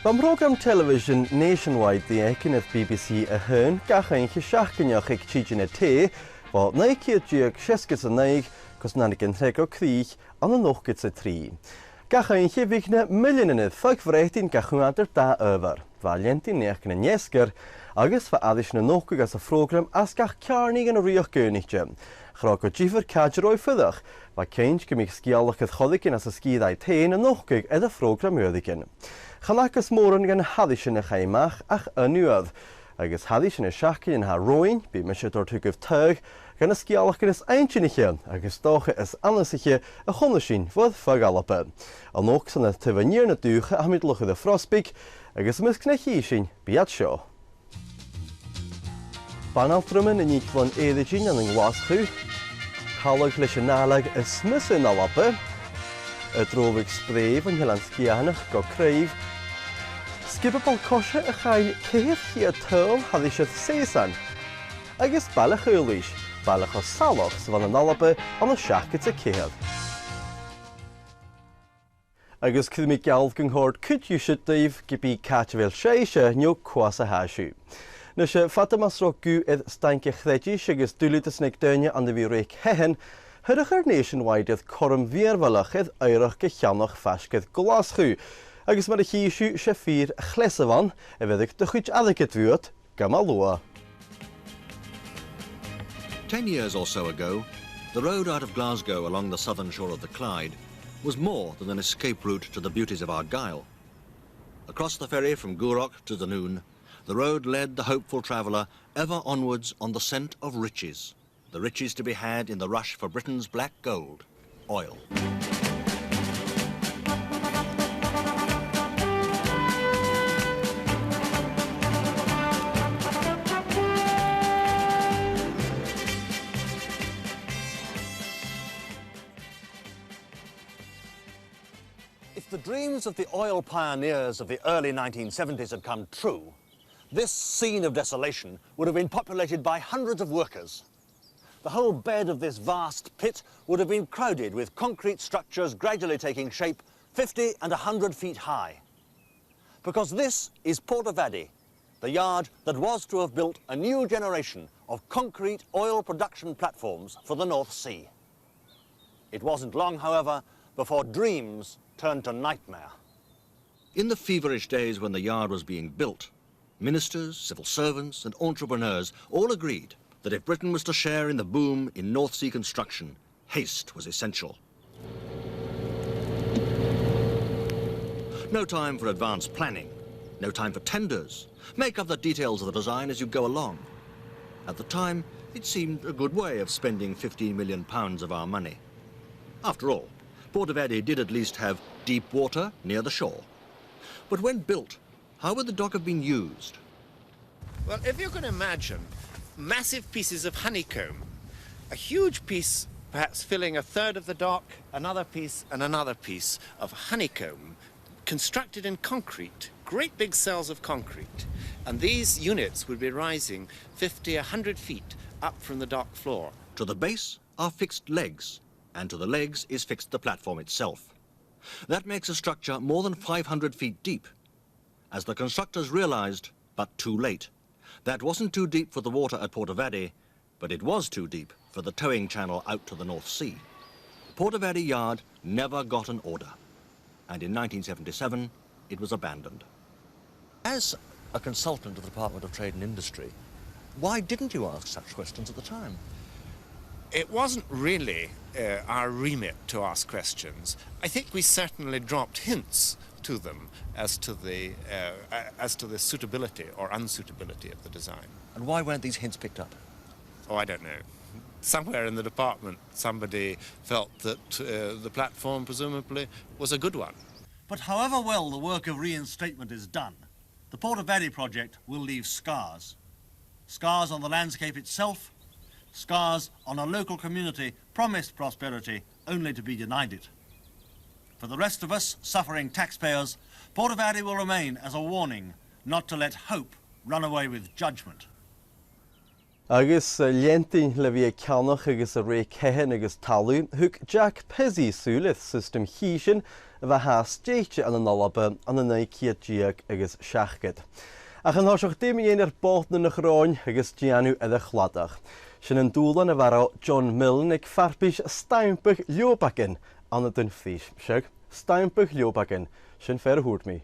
Beim Programm Television nationwide the ekin of BBC a hun gachain chishachganyoch ik chijin a te, while naiki a duke sheskis a naig, cos nanikin tego krieg an a nochgits a tree. Gachain chivigne millionen thug vretin gachuater da over, valientin nechen a njesker, agus va adish na nochgig as a program as gach kjarnig an a rioch gönigje. Chraco jiver kajeroi fydach, va kench gymig skialach het chodikin as a skidai teen a nochgig ed a program ödikin. Chalakas moran gan haddish in a chaimach ach anuad, agus haddish in a shachkin in ha roin, be mishet or tuk of tug, gan a skialach gan is eintjiniche, agus doche is annesiche a chonneshin vod fagalape. Al nox an a tivanier na duche a mit luche de frostbik, agus misknechishin biat sho. Banaltrumen in ikvan edijin an in waschu, chalag lishenalag is smissen alape, a drovig spreef an helan skianach go kreiv, Skipabal kosha a chai ceir hi a tol haddish a seasan. Agus balach ulish, balach o saloch svan an alabe an a shachit a ceir. Agus cydmi galv gynghord cyd ywsyd dyf gybi catfel sheisha nio kwas a hashu. Nyshe fatamas ro gu edd stanke chredish agus dwlyd ysnig dynia an fi reik hehen, hydych ar nationwide edd corum fierfalach edd eirach gychanoch fasgedd glaschu. Agus mar a chiisiú sé fír chlesavan a bheith de chuid adagad bhuat gamalua. 10 years or so ago, the road out of Glasgow along the southern shore of the Clyde was more than an escape route to the beauties of Argyll. Across the ferry from Gourock to the Noon, the road led the hopeful traveller ever onwards on the scent of riches, the riches to be had in the rush for Britain's black gold, oil. If the dreams of the oil pioneers of the early 1970s had come true, this scene of desolation would have been populated by hundreds of workers. The whole bed of this vast pit would have been crowded with concrete structures gradually taking shape 50 and 100 feet high. Because this is Portavadie, the yard that was to have built a new generation of concrete oil production platforms for the North Sea. It wasn't long, however, before dreams turned to nightmare. In the feverish days when the yard was being built, ministers, civil servants and entrepreneurs all agreed that if Britain was to share in the boom in North Sea construction, haste was essential. No time for advanced planning, no time for tenders. Make up the details of the design as you go along. At the time, it seemed a good way of spending £15 million of our money. After all, Portavadie did at least have deep water near the shore. But when built, how would the dock have been used? Well, if you can imagine massive pieces of honeycomb, a huge piece perhaps filling a third of the dock, another piece and another piece of honeycomb constructed in concrete, great big cells of concrete. And these units would be rising 50, 100 feet up from the dock floor. To the base are fixed legs, and to the legs is fixed the platform itself. That makes a structure more than 500 feet deep. As the constructors realized, but too late, that wasn't too deep for the water at Portavadie, but it was too deep for the towing channel out to the North Sea. Portavadie Yard never got an order, and in 1977, it was abandoned. As a consultant of the Department of Trade and Industry, why didn't you ask such questions at the time? It wasn't really our remit to ask questions. I think we certainly dropped hints to them as to the suitability or unsuitability of the design. And why weren't these hints picked up? Oh, I don't know. Somewhere in the department, somebody felt that the platform, presumably, was a good one. But however well the work of reinstatement is done, the Portavadie project will leave scars. Scars on the landscape itself, scars on a local community promised prosperity only to be denied it. For the rest of us, suffering taxpayers, Portavadie will remain as a warning not to let hope run away with judgment. Agus lientin le bhí ceannach agus a ré cehan agus talú, thug Jack Pezzi súlith system hísin a bheit has déite an Alba an na 9 agus 7. Ach an thoiseach déimhéon bótna na chráin agus déanú a chladach. Sin an dúlan a bhar John Milne ag farpis staimpach leobacin an dun fís. Seag, staimpach leobacin, sin fer húrt mi.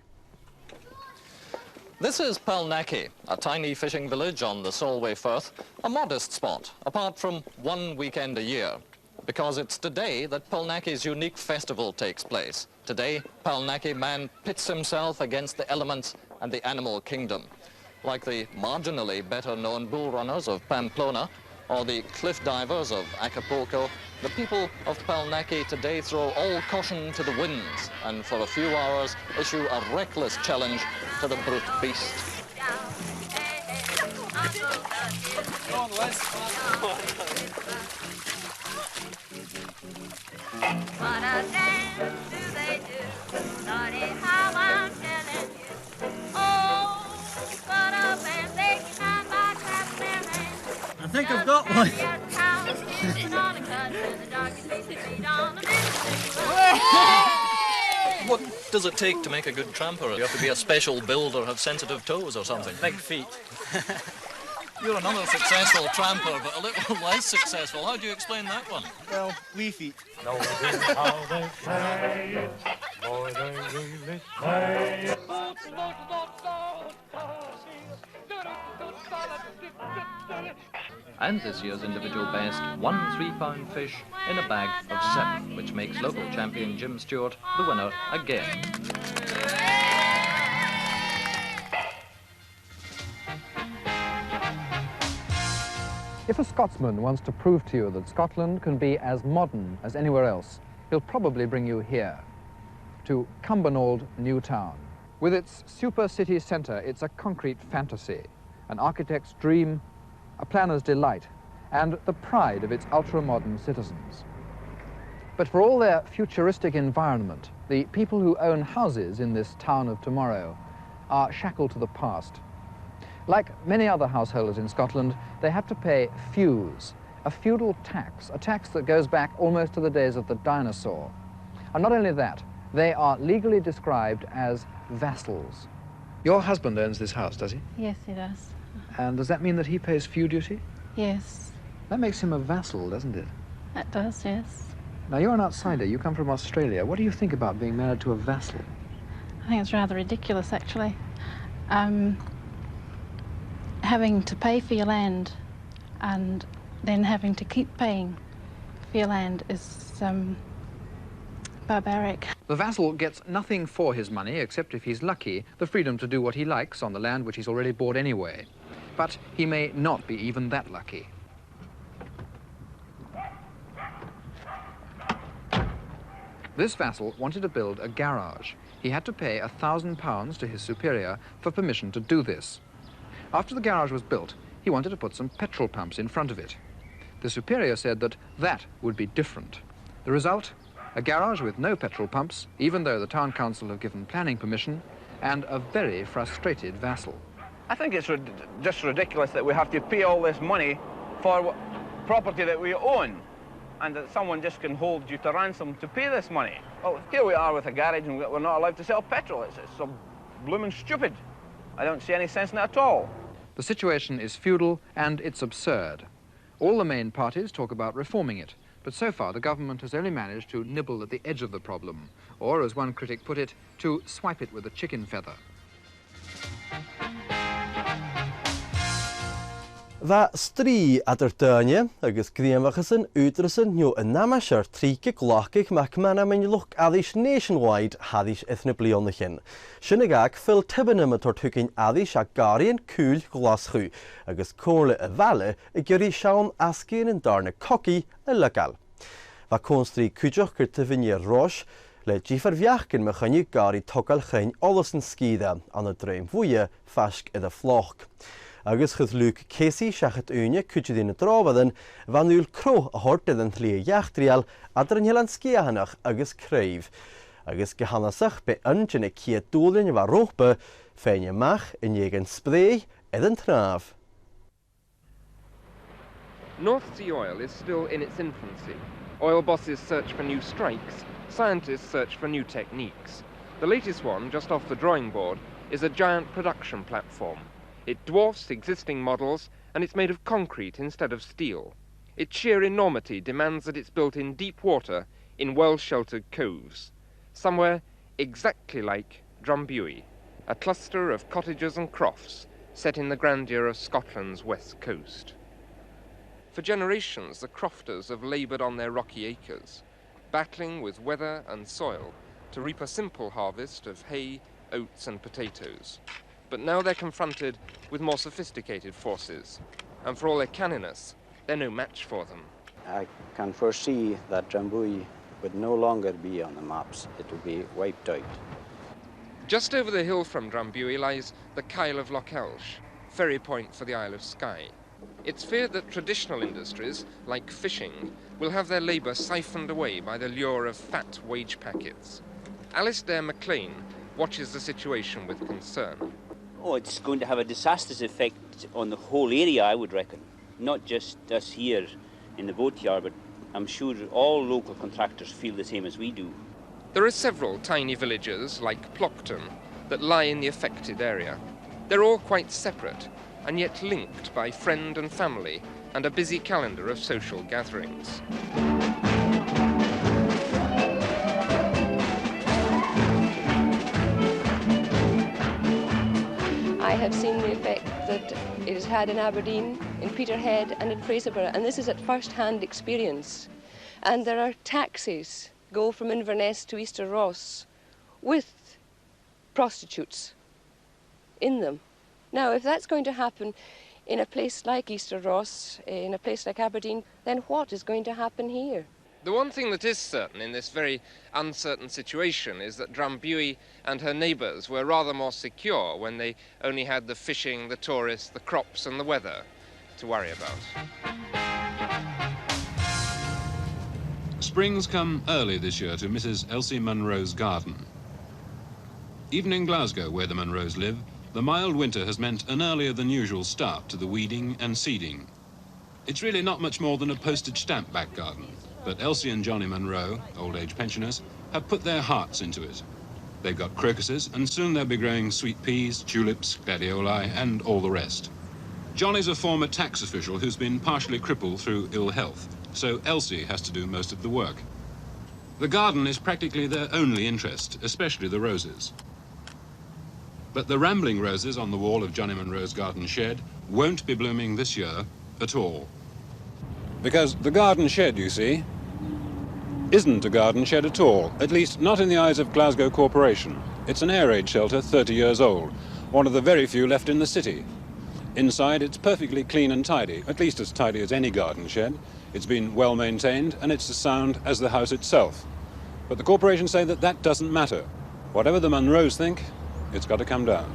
This is Palnackie, a tiny fishing village on the Solway Firth, a modest spot, apart from one weekend a year. Because it's today that Palnackie's unique festival takes place. Today, Palnackie man pits himself against the elements and the animal kingdom. Like the marginally better-known bull runners of Pamplona or the cliff divers of Acapulco, the people of Palnackie today throw all caution to the winds and for a few hours issue a reckless challenge to the brute beast. What a dance do they do, Lordy, how I'm telling you. Oh, what a band they can by clap their hands. I think I've got one. What does it take to make a good tramper? You have to be a special build or have sensitive toes or something. Big feet. You're another successful tramper, but a little less successful. How do you explain that one? Well, wee feet. And this year's individual best, 1 3-pound fish in a bag of 7, which makes local champion Jim Stewart the winner again. If a Scotsman wants to prove to you that Scotland can be as modern as anywhere else, he'll probably bring you here, to Cumbernauld New Town. With its super city centre, it's a concrete fantasy, an architect's dream, a planner's delight, and the pride of its ultra-modern citizens. But for all their futuristic environment, the people who own houses in this town of tomorrow are shackled to the past. Like many other householders in Scotland, they have to pay feus, a feudal tax, a tax that goes back almost to the days of the dinosaur. And not only that, they are legally described as vassals. Your husband owns this house, does he? Yes, he does. And does that mean that he pays few duty? Yes, That makes him a vassal, doesn't it? it does, yes. Now, you're an outsider. You come from Australia. What do you think about being married to a vassal? I think it's rather ridiculous, actually. Having to pay for your land and then having to keep paying for your land is barbaric. The vassal gets nothing for his money, except if he's lucky, the freedom to do what he likes on the land which he's already bought anyway. But he may not be even that lucky. This vassal wanted to build a garage. He had to pay £1,000 to his superior for permission to do this. After the garage was built, he wanted to put some petrol pumps in front of it. The superior said that that would be different. The result? A garage with no petrol pumps, even though the town council have given planning permission, and a very frustrated vassal. I think it's just ridiculous that we have to pay all this money for property that we own, and that someone just can hold you to ransom to pay this money. Well, here we are with a garage and we're not allowed to sell petrol. It's so blooming stupid. I don't see any sense in it at all. The situation is feudal and it's absurd. All the main parties talk about reforming it, but so far the government has only managed to nibble at the edge of the problem, or, as one critic put it, to swipe it with a chicken feather. Bheit strí adar daine agus gríomhachas an útrasan neo a namasir tríce glachig mac mana min luch adís nationwide hadís ithna blionnachin. Sinna gag fil tibanna ma tortucin adís a garian cúl glaschu agus cóla a bhela a gurí sean ascín an darna coci a legal. Bheit constrí cúideach gur tifinne rois le ddífar bheachcin me chynnu gari togal chyn olas an scída an a dreim fwya fasc id a floch. Agus chyd Luke Casey siachat úne cwtid yn y drofadan fan yw'r cro a hortydd yn thlu iachtrial adr yn helan sgiahanach agus creif. Agus gehanasach be ynjyn y cia dwlyn y fa rohba fein y mach yn iegan sbrei edd yn traf. North Sea oil is still in its infancy. Oil bosses search for new strikes, scientists search for new techniques. The latest one, just off the drawing board, is a giant production platform. It dwarfs existing models, and it's made of concrete instead of steel. Its sheer enormity demands that it's built in deep water, in well-sheltered coves, somewhere exactly like Drumbuie, a cluster of cottages and crofts set in the grandeur of Scotland's west coast. For generations, the crofters have laboured on their rocky acres, battling with weather and soil to reap a simple harvest of hay, oats and potatoes. But now they're confronted with more sophisticated forces, and for all their canniness, they're no match for them. I can foresee that Drumbuie would no longer be on the maps. It would be wiped out. Just over the hill from Drumbuie lies the Kyle of Lochhelsh, ferry point for the Isle of Skye. It's feared that traditional industries, like fishing, will have their labour siphoned away by the lure of fat wage packets. Alistair MacLean watches the situation with concern. Oh, it's going to have a disastrous effect on the whole area, I would reckon. Not just us here in the boatyard, but I'm sure all local contractors feel the same as we do. There are several tiny villages, like Plockton, that lie in the affected area. They're all quite separate, and yet linked by friend and family, and a busy calendar of social gatherings. I have seen the effect that it has had in Aberdeen, in Peterhead and in Fraserburgh, and this is at first-hand experience. And there are taxis go from Inverness to Easter Ross with prostitutes in them. Now, if that's going to happen in a place like Easter Ross, in a place like Aberdeen, then what is going to happen here? The one thing that is certain in this very uncertain situation is that Drumbuie and her neighbours were rather more secure when they only had the fishing, the tourists, the crops and the weather to worry about. Springs come early this year to Mrs. Elsie Munro's garden. Even in Glasgow, where the Munros live, the mild winter has meant an earlier than usual start to the weeding and seeding. It's really not much more than a postage stamp back garden, but Elsie and Johnny Munro, old-age pensioners, have put their hearts into it. They've got crocuses, and soon they'll be growing sweet peas, tulips, gladioli, and all the rest. Johnny's a former tax official who's been partially crippled through ill health, so Elsie has to do most of the work. The garden is practically their only interest, especially the roses. But the rambling roses on the wall of Johnny Munro's garden shed won't be blooming this year at all. Because the garden shed, you see, isn't a garden shed at all, at least not in the eyes of Glasgow Corporation. It's an air raid shelter 30 years old, one of the very few left in the city. Inside, it's perfectly clean and tidy, at least as tidy as any garden shed. It's been well maintained, and it's as sound as the house itself. But the corporation say that that doesn't matter. Whatever the Munros think, it's got to come down.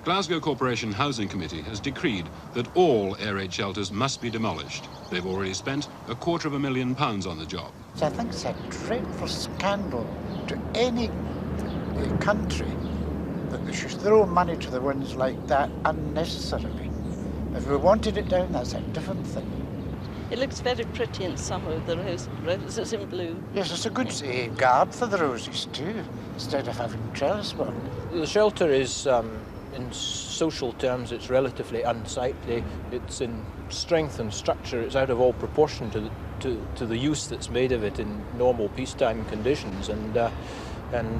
Glasgow Corporation Housing Committee has decreed that all air raid shelters must be demolished. They've already spent £250,000 on the job. I think it's a dreadful scandal to any country that they should throw money to the winds like that unnecessarily. If we wanted it down, that's a different thing. It looks very pretty in summer, the roses in blue. Yes, it's a good guard for the roses too, instead of having trellis work. The shelter is, in social terms, it's relatively unsightly. It's in strength and structure, it's out of all proportion to the use that's made of it in normal peacetime conditions. And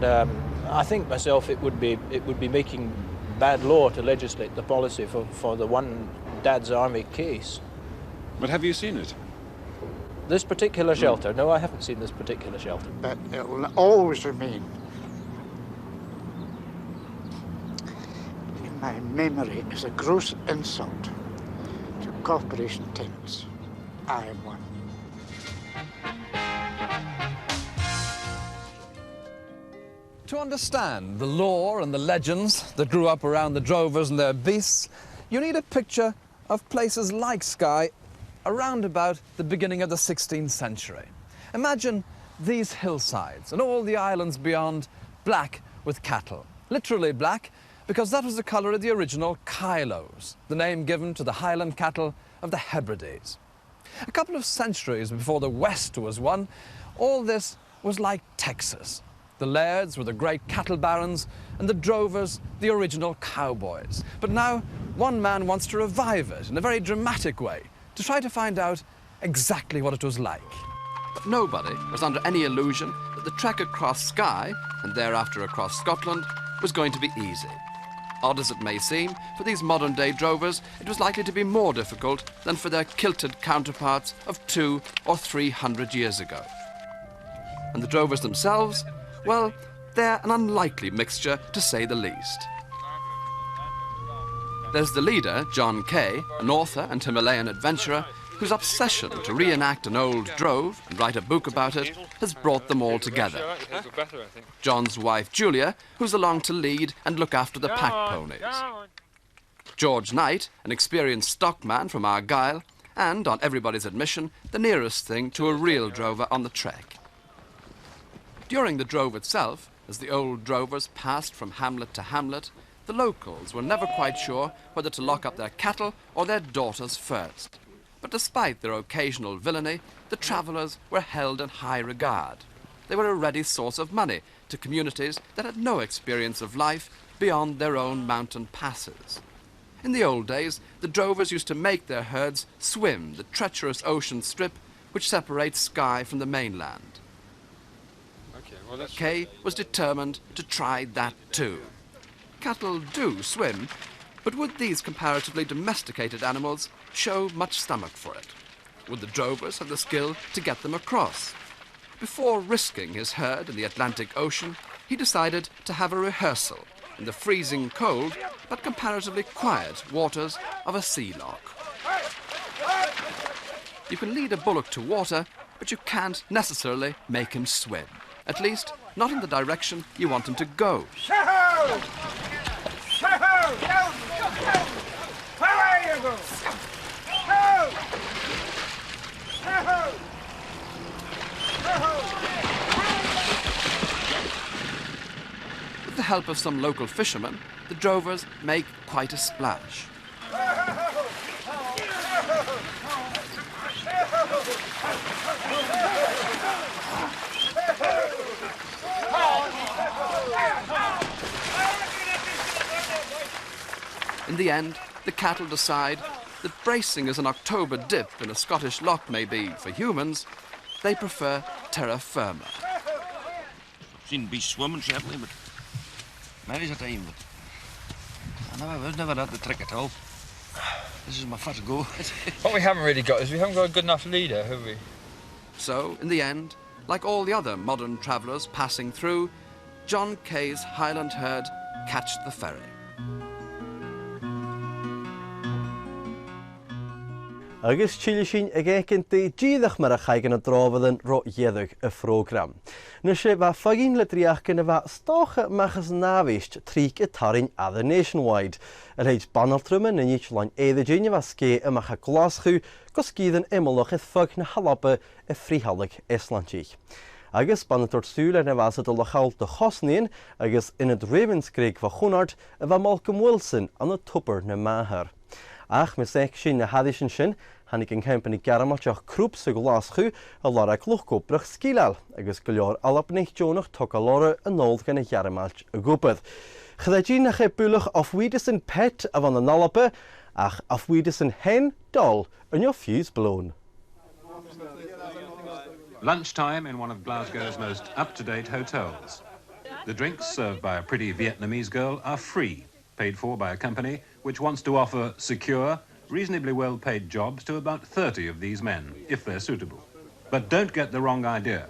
I think myself it would be making bad law to legislate the policy for the one Dad's Army case. But have you seen it? This particular shelter? No, I haven't seen this particular shelter. But it will always remain in my memory as a gross insult to corporation tenants. I am one. To understand the lore and the legends that grew up around the drovers and their beasts, you need a picture of places like Skye around about the beginning of the 16th century. Imagine these hillsides and all the islands beyond black with cattle. Literally black, because that was the colour of the original Kylos, the name given to the Highland cattle of the Hebrides. A couple of centuries before the West was won, all this was like Texas. The lairds were the great cattle barons and the drovers the original cowboys. But now one man wants to revive it in a very dramatic way to try to find out exactly what it was like. But nobody was under any illusion that the trek across Skye and thereafter across Scotland was going to be easy. Odd as it may seem, for these modern-day drovers, it was likely to be more difficult than for their kilted counterparts of 200 or 300 years ago. And the drovers themselves, well, they're an unlikely mixture, to say the least. There's the leader, John Kay, an author and Himalayan adventurer, whose obsession to reenact an old drove and write a book about it has brought them all together. John's wife, Julia, who's along to lead and look after the pack ponies. George Knight, an experienced stockman from Argyll, and, on everybody's admission, the nearest thing to a real drover on the trek. During the drove itself, as the old drovers passed from hamlet to hamlet, the locals were never quite sure whether to lock up their cattle or their daughters first. But despite their occasional villainy, the travellers were held in high regard. They were a ready source of money to communities that had no experience of life beyond their own mountain passes. In the old days, the drovers used to make their herds swim the treacherous ocean strip which separates Skye from the mainland. Kay was determined to try that too. Cattle do swim, but would these comparatively domesticated animals show much stomach for it? Would the drovers have the skill to get them across? Before risking his herd in the Atlantic Ocean, he decided to have a rehearsal in the freezing cold but comparatively quiet waters of a sea loch. You can lead a bullock to water, but you can't necessarily make him swim. At least, not in the direction you want him to go. With the help of some local fishermen, the drovers make quite a splash. In the end, the cattle decide that bracing as an October dip in a Scottish loch may be for humans, they prefer terra firma. Seen beasts swimming certainly, but mary's a time, but I was never at the trick at all. This is my first go. What we haven't really got is we haven't got a good enough leader, have we? So, in the end, like all the other modern travellers passing through, John Kay's Highland herd catched the ferry. Agus tíle sin ag écinnta díadach mar a chaigeanna drábhadan ro dhéadach a frógram. Nu sé bheith fagin le dríachcin a bheith stácha machas nábhaist tríc a tarin ada nationwide. A leid banaltrumen na níos lein éidirgéine bheith scé amach a glaschu go scídan imolach is fag na halapa a fríhalach Islandích. Agus banaltort súla na bheith do lachal de Chosnaín agus inad Ravenscraig va Chunart a bheith Malcolm Wilson an na tupper na Maher. Ach mis eich sin na hadishin sin, hannig yn campani garamalteach crŵp sy'n glaschu a lara clwchgobrach sgilal, agus gylio'r alapnich jonach toc a lara yn ôl gan y garamalt y gwbydd. Chydagin nach e bwlach afwydus yn pet a fan y nalabe, ach afwydus yn hen dol yn your fuse blown. Lunchtime in one of Glasgow's most up-to-date hotels. The drinks served by a pretty Vietnamese girl are free, paid for by a company which wants to offer secure, reasonably well-paid jobs to about 30 of these men, if they're suitable. But don't get the wrong idea.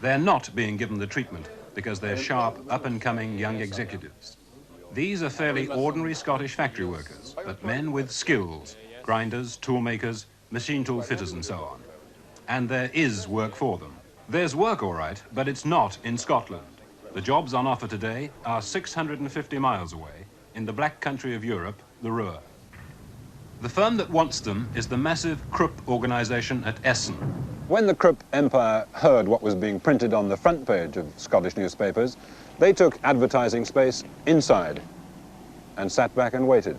They're not being given the treatment because they're sharp, up-and-coming young executives. These are fairly ordinary Scottish factory workers, but men with skills, grinders, toolmakers, machine tool fitters and so on. And there is work for them. There's work, all right, but it's not in Scotland. The jobs on offer today are 650 miles away, in the black country of Europe, the Ruhr. The firm that wants them is the massive Krupp organization at Essen. When the Krupp empire heard what was being printed on the front page of Scottish newspapers, they took advertising space inside and sat back and waited.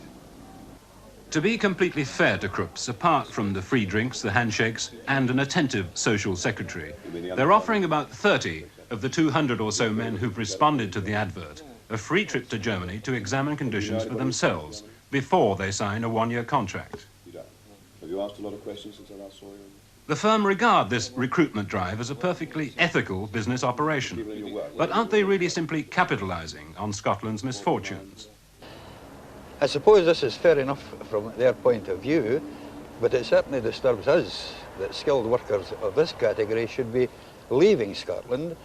To be completely fair to Krupps, apart from the free drinks, the handshakes, and an attentive social secretary, they're offering about 30 of the 200 or so men who've responded to the advert a free trip to Germany to examine conditions for themselves before they sign a one-year contract. Have you asked a lot of questions since I last saw you? The firm regard this recruitment drive as a perfectly ethical business operation. But aren't they really simply capitalising on Scotland's misfortunes? I suppose this is fair enough from their point of view, but it certainly disturbs us that skilled workers of this category should be leaving Scotland.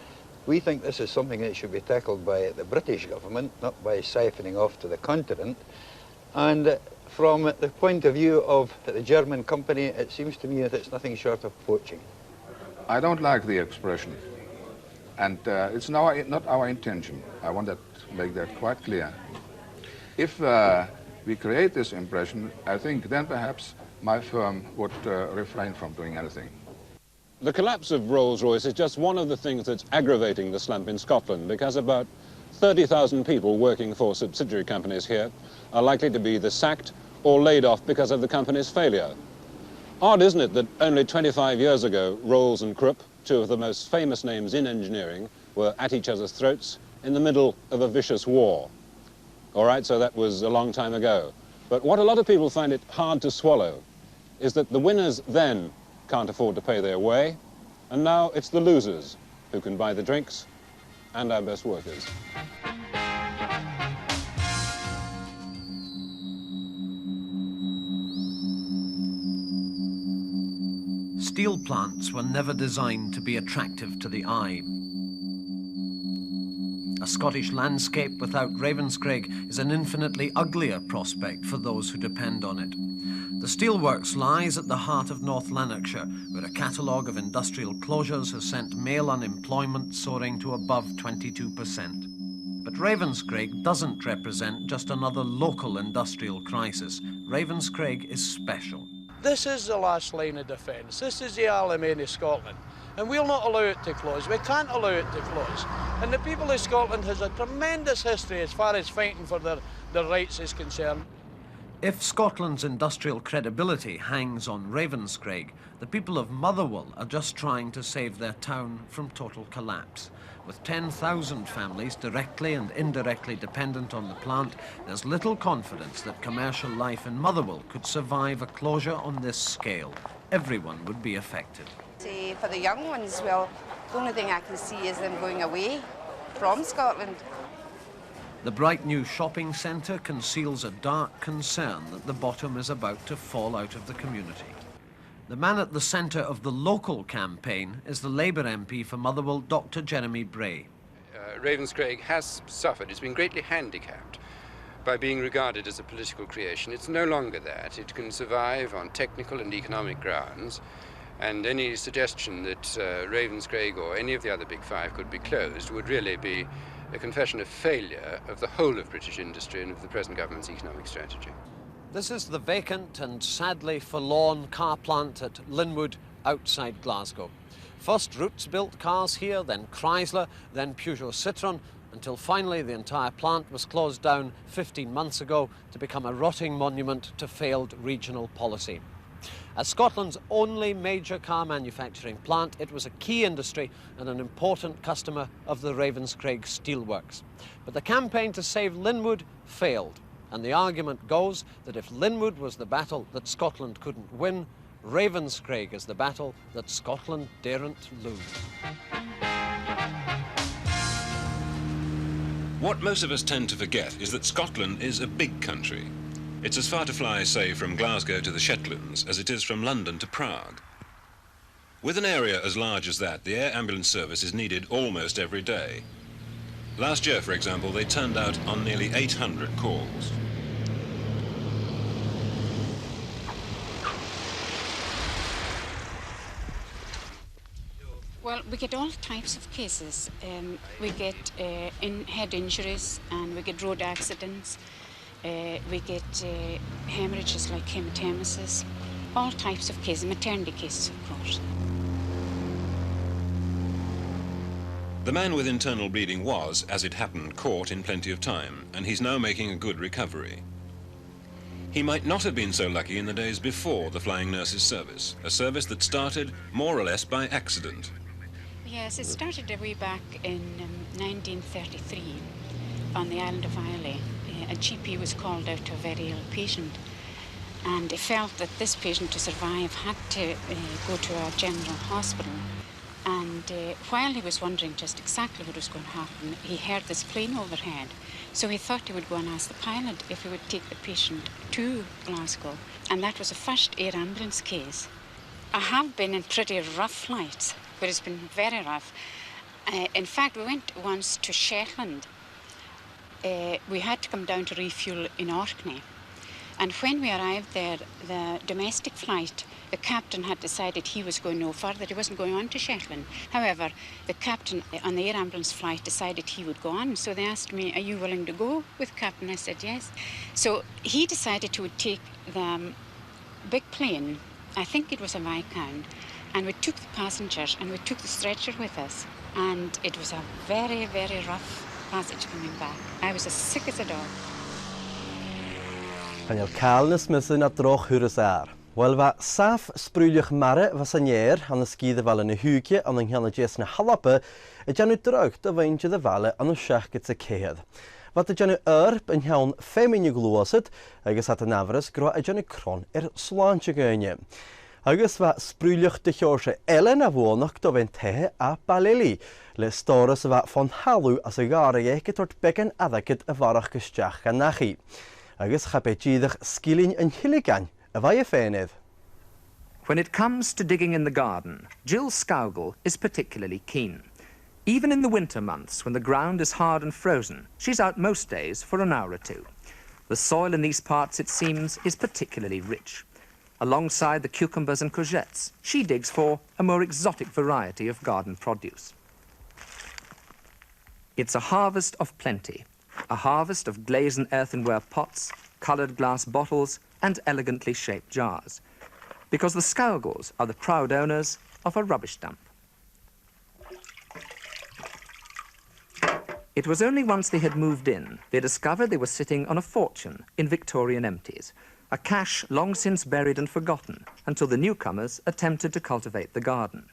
We think this is something that should be tackled by the British government, not by siphoning off to the continent. And from the point of view of the German company, it seems to me that it's nothing short of poaching. I don't like the expression, and it's not our intention. I want to make that quite clear. If we create this impression, I think then perhaps my firm would refrain from doing anything. The collapse of Rolls-Royce is just one of the things that's aggravating the slump in Scotland, because about 30,000 people working for subsidiary companies here are likely to be either sacked or laid off because of the company's failure. Odd, isn't it, that only 25 years ago, Rolls and Krupp, two of the most famous names in engineering, were at each other's throats in the middle of a vicious war. All right, so that was a long time ago. But what a lot of people find it hard to swallow is that the winners then can't afford to pay their way, and now it's the losers who can buy the drinks and our best workers. Steel plants were never designed to be attractive to the eye. A Scottish landscape without Ravenscraig is an infinitely uglier prospect for those who depend on it. The steelworks lies at the heart of North Lanarkshire, where a catalogue of industrial closures has sent male unemployment soaring to above 22%. But Ravenscraig doesn't represent just another local industrial crisis. Ravenscraig is special. This is the last line of defence. This is the Alamein of Scotland. And we'll not allow it to close. We can't allow it to close. And the people of Scotland has a tremendous history as far as fighting for their rights is concerned. If Scotland's industrial credibility hangs on Ravenscraig, the people of Motherwell are just trying to save their town from total collapse. With 10,000 families directly and indirectly dependent on the plant, there's little confidence that commercial life in Motherwell could survive a closure on this scale. Everyone would be affected. See, for the young ones, well, the only thing I can see is them going away from Scotland. The bright new shopping centre conceals a dark concern that the bottom is about to fall out of the community. The man at the centre of the local campaign is the Labour MP for Motherwell, Dr. Jeremy Bray. Ravenscraig has suffered. It's been greatly handicapped by being regarded as a political creation. It's no longer that. It can survive on technical and economic grounds, and any suggestion that Ravenscraig or any of the other big five could be closed would really be a confession of failure of the whole of British industry and of the present government's economic strategy. This is the vacant and sadly forlorn car plant at Linwood outside Glasgow. First Roots built cars here, then Chrysler, then Peugeot Citroën, until finally the entire plant was closed down 15 months ago to become a rotting monument to failed regional policy. As Scotland's only major car manufacturing plant, it was a key industry and an important customer of the Ravenscraig steelworks. But the campaign to save Linwood failed, and the argument goes that if Linwood was the battle that Scotland couldn't win, Ravenscraig is the battle that Scotland daren't lose. What most of us tend to forget is that Scotland is a big country. It's as far to fly, say, from Glasgow to the Shetlands as it is from London to Prague. With an area as large as that, the air ambulance service is needed almost every day. Last year, for example, they turned out on nearly 800 calls. Well, we get all types of cases. We get head injuries, and we get road accidents. We get hemorrhages like hematemesis, all types of cases, maternity cases, of course. The man with internal bleeding was, as it happened, caught in plenty of time, and he's now making a good recovery. He might not have been so lucky in the days before the Flying Nurses Service, a service that started more or less by accident. Yes, it started way back in 1933 on the island of Islay. A GP was called out to a very ill patient, and he felt that this patient, to survive, had to go to a general hospital. And while he was wondering just exactly what was going to happen, he heard this plane overhead. So he thought he would go and ask the pilot if he would take the patient to Glasgow. And that was the first air ambulance case. I have been in pretty rough flights, but it's been very rough. In fact, we went once to Shetland. We had to come down to refuel in Orkney. And when we arrived there, the domestic flight, the captain had decided he was going no further. He wasn't going on to Shetland. However, the captain on the air ambulance flight decided he would go on. So they asked me, are you willing to go with captain? I said, yes. So he decided he would take the big plane, I think it was a Viscount, and we took the passengers and we took the stretcher with us. And it was a very, very rough passage coming back. I was as sick as a dog. Kan je kalnes missen at droog hures Wel va saf sprúilich mare va sanjer an skide val in huke an henne jesne halappe et janu droog de vintje de valle an schachke te keed. Wat de janu erp in jaun femini gloset, agus at navres gro a janu kron slaantje geunje. Agus va sprúilich de jorse Elena wonach do vente a baleli. Le stories va van halu as a gare eke tot bekken adaket a varach gestach an nachi. Agus chapetidig skilling en hiligan. When it comes to digging in the garden, Jill Scougal is particularly keen. Even in the winter months, when the ground is hard and frozen, she's out most days for an hour or two. The soil in these parts, it seems, is particularly rich. Alongside the cucumbers and courgettes, she digs for a more exotic variety of garden produce. It's a harvest of plenty, a harvest of glazed earthenware pots, coloured glass bottles, and elegantly shaped jars, because the Scougals are the proud owners of a rubbish dump. It was only once they had moved in they discovered they were sitting on a fortune in Victorian empties, a cache long since buried and forgotten until the newcomers attempted to cultivate the garden.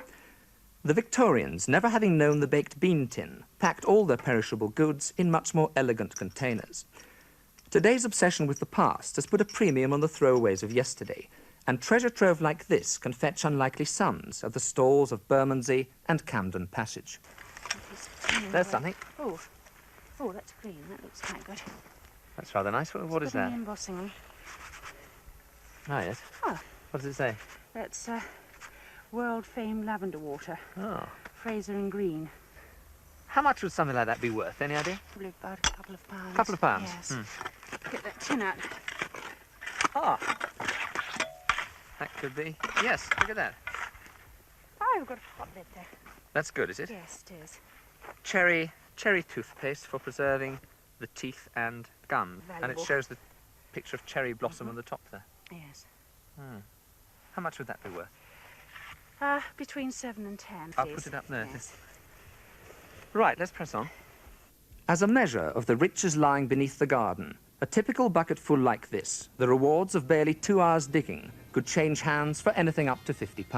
The Victorians, never having known the baked bean tin, packed all their perishable goods in much more elegant containers. Today's obsession with the past has put a premium on the throwaways of yesterday, and treasure trove like this can fetch unlikely sums at the stalls of Bermondsey and Camden Passage. There's something. Oh, that's green. That looks quite good. That's rather nice. What is that? Embossing on. Oh, yes. Oh. What does it say? That's world-famed lavender water. Oh. Fraser and green. How much would something like that be worth? Any idea? Probably about a couple of pounds. Couple of pounds? Yes. Get that tin out. Ah. That could be. Yes, look at that. Oh, we've got a hot lid there. That's good, is it? Yes, it is. Cherry toothpaste for preserving the teeth and gums. Valuable. And it shows the picture of cherry blossom on the top there. Yes. How much would that be worth? Between 7 and 10. I'll put it up there. Yes. Right, let's press on. As a measure of the riches lying beneath the garden, a typical bucketful like this, the rewards of barely 2 hours digging, could change hands for anything up to £50.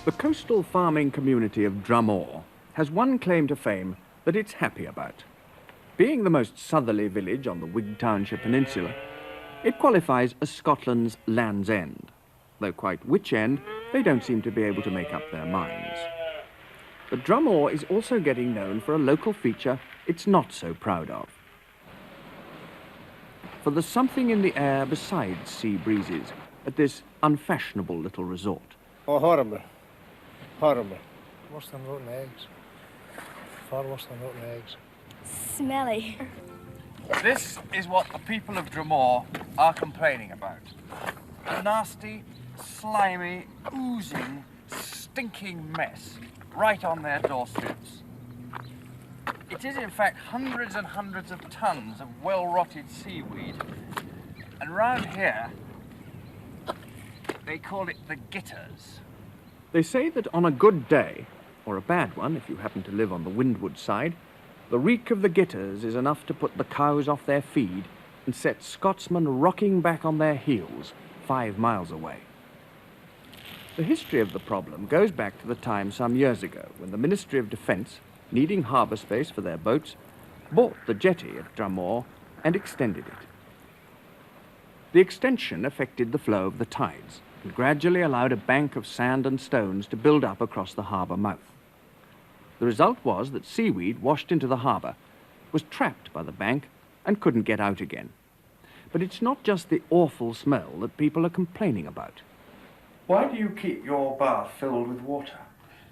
The coastal farming community of Drumore has one claim to fame that it's happy about. Being the most southerly village on the Whig Township Peninsula, it qualifies as Scotland's Land's End, though quite which end, they don't seem to be able to make up their minds. But Drumore is also getting known for a local feature it's not so proud of. For there's something in the air besides sea breezes at this unfashionable little resort. Oh, horrible. Horrible. Worse than rotten eggs. Far worse than rotten eggs. Smelly. This is what the people of Drumore are complaining about. A nasty, slimy, oozing, stinking mess right on their doorsteps. It is in fact hundreds and hundreds of tons of well-rotted seaweed. And round here, they call it the gitters. They say that on a good day, or a bad one if you happen to live on the windward side, The reek of the gitters is enough to put the cows off their feed and set Scotsmen rocking back on their heels 5 miles away. The history of the problem goes back to the time some years ago when the Ministry of Defence, needing harbour space for their boats, bought the jetty at Drumore and extended it. The extension affected the flow of the tides and gradually allowed a bank of sand and stones to build up across the harbour mouth. The result was that seaweed washed into the harbour was trapped by the bank and couldn't get out again. But it's not just the awful smell that people are complaining about. Why do you keep your bath filled with water?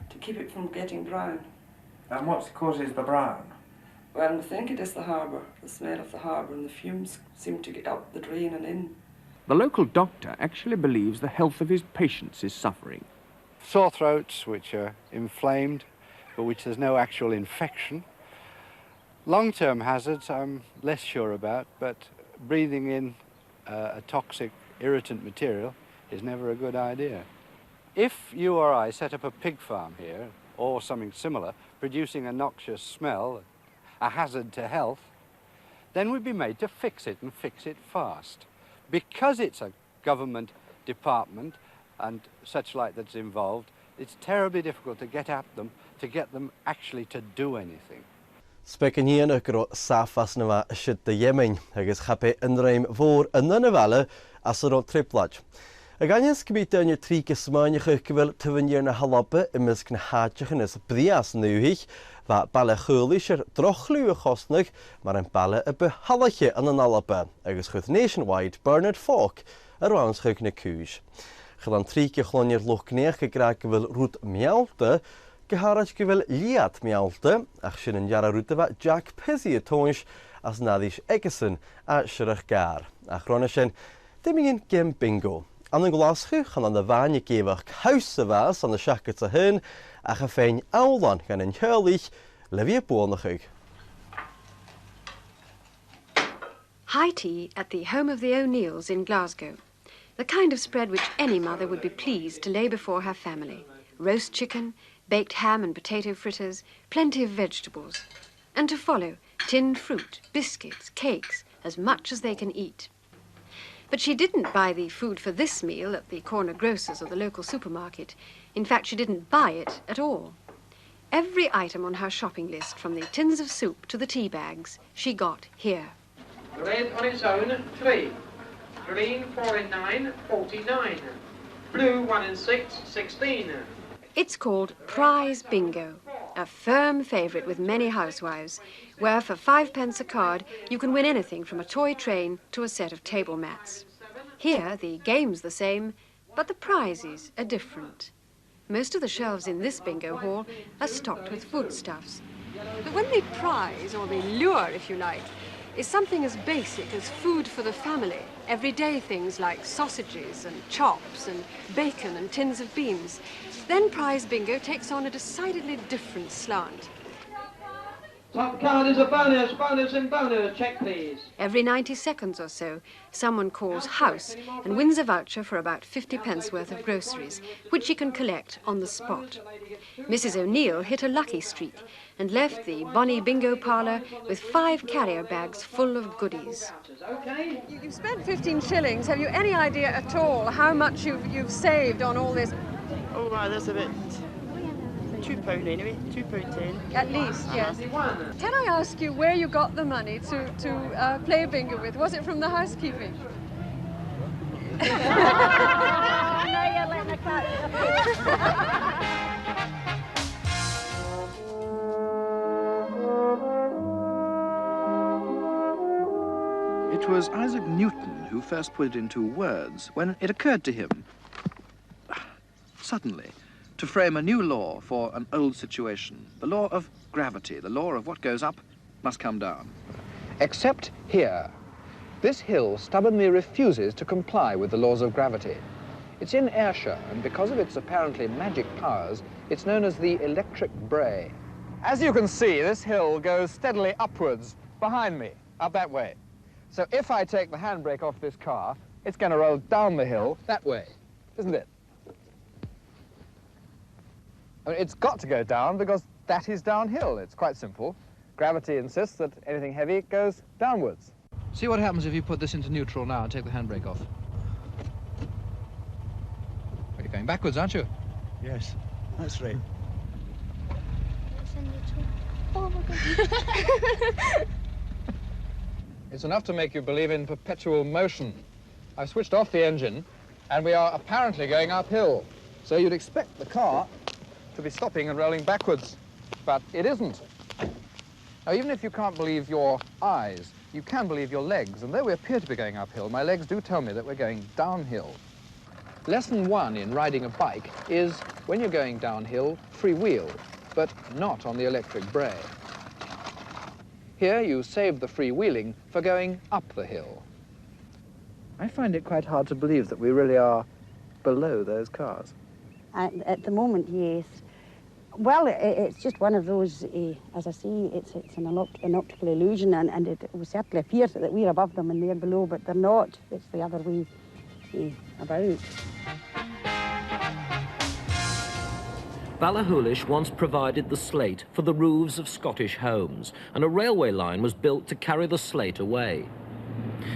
To keep it from getting brown. And what causes the brown? Well, I think it is the harbour, the smell of the harbour, and the fumes seem to get up the drain and in. The local doctor actually believes the health of his patients is suffering. Sore throats which are inflamed, but which there's no actual infection. Long-term hazards I'm less sure about, but breathing in a toxic irritant material is never a good idea. If you or I set up a pig farm here, or something similar, producing a noxious smell, a hazard to health, then we'd be made to fix it and fix it fast. Because it's a government department and such like that's involved, it's terribly difficult to get at them, to get them actually to do anything. Specan hían a gro safas na bha siad de Yemen, agus chape yn reim fôr yn y nefele as yr o triplad. Ag anias gybita yn y tri gysmainach ych gyfel tyfynir na halabe ymysg na hadjach yn ys brias newhich, fa bale chwlish drochliw y chosnig, mar yn bale y behalachie yn y nalabe, agus chwth nationwide Bernard Falk ar wans chwch na cwys. Chylan tri gychloni'r lwcneach gygra gyfel rwyd mialte, gyharach gyfel liad mialte, ach sy'n yn iara rwyd fa Jack Pizzy y tonish as naddish Egerson a Syrach Gar. Ach rona sy'n dim un gem bingo. An yn glaschu chan an y fan i gefach caws y fas an y siacat y hyn ach a fein awlan gan yn hyrlich lefi y bwonachig. High tea at the home of the O'Neills in Glasgow. The kind of spread which any mother would be pleased to lay before her family. Roast chicken, baked ham and potato fritters, plenty of vegetables. And to follow, tinned fruit, biscuits, cakes, as much as they can eat. But she didn't buy the food for this meal at the corner grocer's or the local supermarket. In fact, she didn't buy it at all. Every item on her shopping list, from the tins of soup to the tea bags, she got here. Red on its own, 3. Green 4 in 9, 49. Blue 1 in 6, 16. It's called Prize Bingo, a firm favourite with many housewives, where for 5p a card you can win anything from a toy train to a set of table mats. Here the game's the same, but the prizes are different. Most of the shelves in this bingo hall are stocked with foodstuffs. But when the prize, or the lure if you like, is something as basic as food for the family, everyday things like sausages and chops and bacon and tins of beans, then Prize Bingo takes on a decidedly different slant. Top card is a bonus, bonus and bonus. Check, please. Every 90 seconds or so, someone calls house and wins a voucher for about 50p worth of groceries, which she can collect on the spot. Mrs. O'Neill hit a lucky streak and left the Bonnie Bingo parlour with 5 carrier bags full of goodies. You've spent 15 shillings. Have you any idea at all how much you've saved on all this? Oh, right, that's a bit... £2 anyway, £2.10. At least, yes. Can I ask you where you got the money to play bingo with? Was it from the housekeeping? It was Isaac Newton who first put it into words when it occurred to him, suddenly, to frame a new law for an old situation, the law of gravity, the law of what goes up must come down. Except here. This hill stubbornly refuses to comply with the laws of gravity. It's in Ayrshire, and because of its apparently magic powers, it's known as the electric bray. As you can see, this hill goes steadily upwards behind me, up that way. So if I take the handbrake off this car, it's going to roll down the hill that way, isn't it? I mean, it's got to go down because that is downhill. It's quite simple. Gravity insists that anything heavy goes downwards. See what happens if you put this into neutral now and take the handbrake off. Well, you're going backwards, aren't you? Yes, that's right. Oh my God. It's enough to make you believe in perpetual motion. I've switched off the engine, and we are apparently going uphill. So you'd expect the car to be stopping and rolling backwards, but it isn't. Now, even if you can't believe your eyes, you can believe your legs, and though we appear to be going uphill, my legs do tell me that we're going downhill. Lesson 1 in riding a bike is, when you're going downhill, freewheel, but not on the electric brake. Here you save the freewheeling for going up the hill. I find it quite hard to believe that we really are below those cars. At the moment, yes. Well, it's just one of those, as I say, it's an optical illusion, and it will certainly appear that we're above them and they're below, but they're not. It's the other way about. Ballachulish once provided the slate for the roofs of Scottish homes, and a railway line was built to carry the slate away.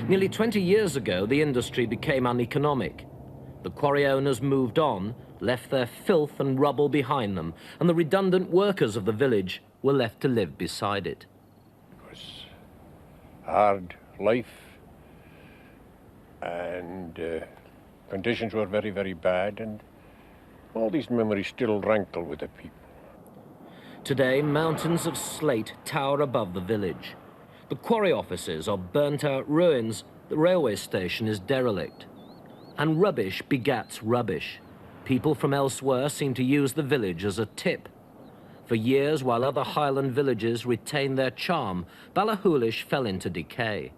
Nearly 20 years ago, the industry became uneconomic. The quarry owners moved on, left their filth and rubble behind them, and the redundant workers of the village were left to live beside it. It was hard life, and conditions were very, very bad, and all these memories still rankle with the people. Today, mountains of slate tower above the village. The quarry offices are burnt-out ruins, the railway station is derelict. And rubbish begats rubbish. People from elsewhere seem to use the village as a tip. For years, while other Highland villages retained their charm, Ballachulish fell into decay.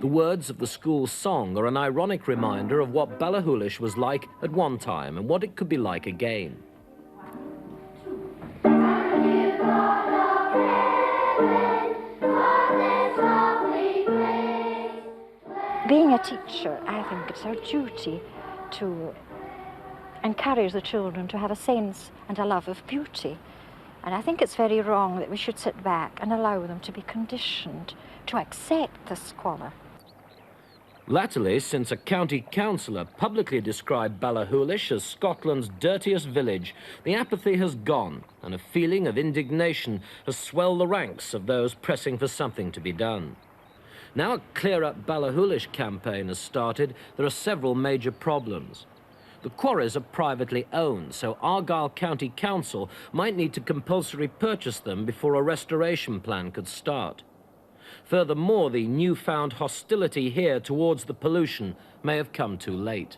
The words of the school's song are an ironic reminder of what Ballachulish was like at one time and what it could be like again. Being a teacher, I think it's our duty to encourage the children to have a sense and a love of beauty. And I think it's very wrong that we should sit back and allow them to be conditioned to accept the squalor. Latterly, since a county councillor publicly described Ballachulish as Scotland's dirtiest village, the apathy has gone and a feeling of indignation has swelled the ranks of those pressing for something to be done. Now a Clear Up Ballachulish campaign has started, there are several major problems. The quarries are privately owned, so Argyll County Council might need to compulsory purchase them before a restoration plan could start. Furthermore, the newfound hostility here towards the pollution may have come too late.